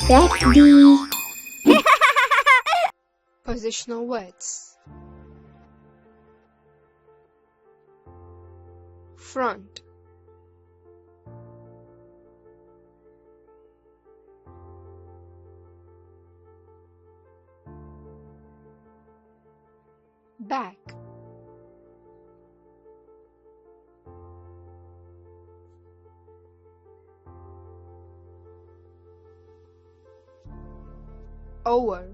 FEFDY. Positional words. Front, back, over,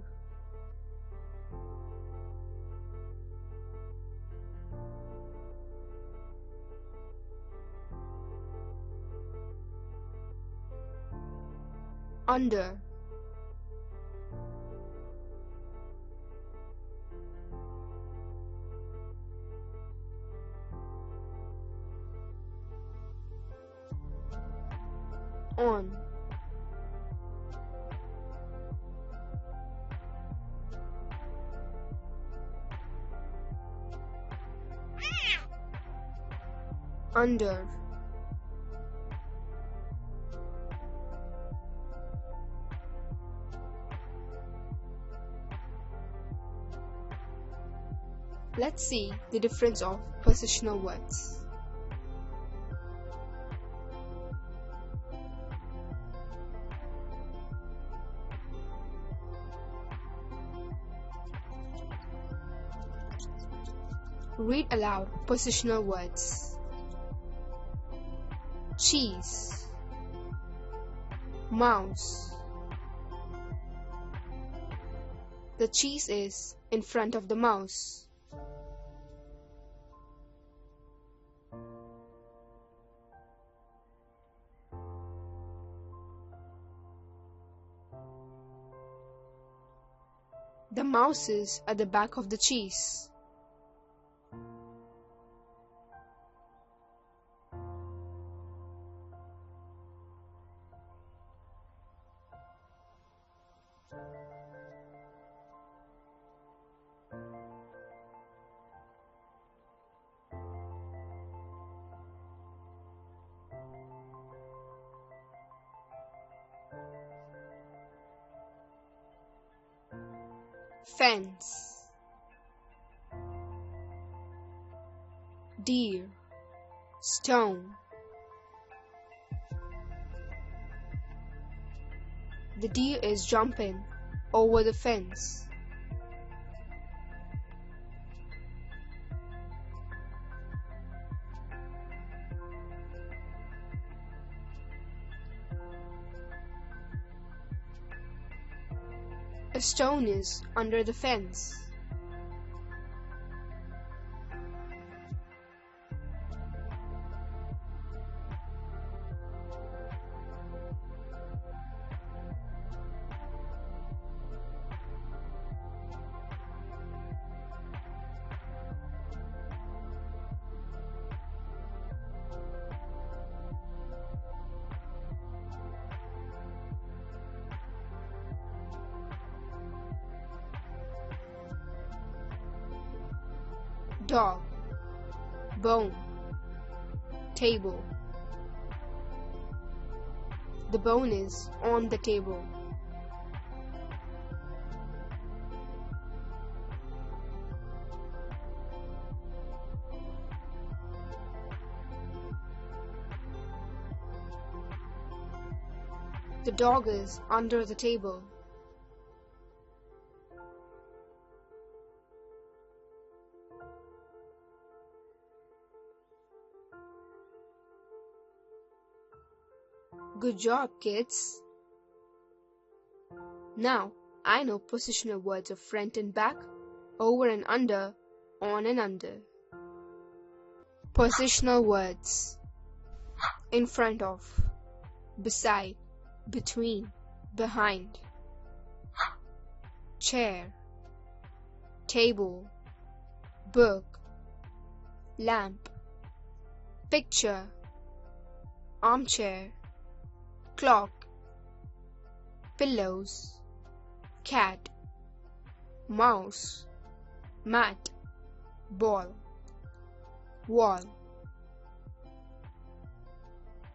under, on, under, Let's see the difference of positional words. Read aloud positional words. Cheese, mouse. The cheese is in front of the mouse. The mouse is at the back of the cheese. Fence, deer, stone. The deer is jumping over the fence. A stone is under the fence. Dog, bone, table. The bone is on the table. The dog is under the table. Good job, kids! Now, I know positional words of front and back, over and under, on and under. Positional words. In front of, beside, between, behind. Chair, table, book, lamp, picture, armchair, clock, pillows, cat, mouse, mat, ball, wall.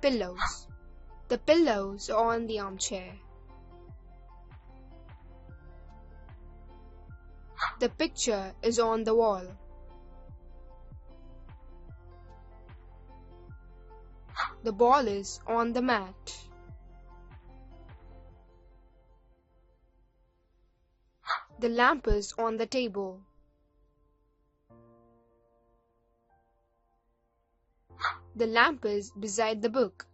Pillows. The pillows are on the armchair. The picture is on the wall. The ball is on the mat. The lamp is on the table. The lamp is beside the book.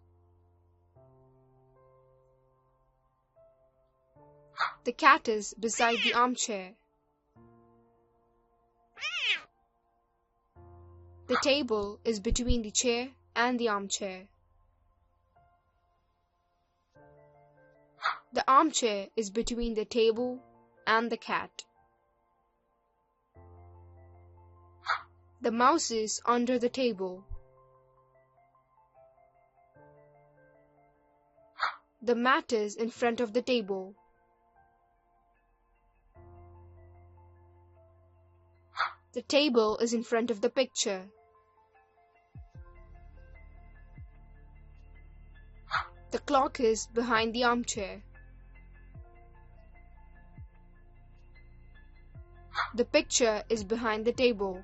The cat is beside the armchair. The table is between the chair and the armchair. The armchair is between the table and the cat. The mouse is under the table. The mat is in front of the table. The table is in front of the picture. The clock is behind the armchair. The picture is behind the table.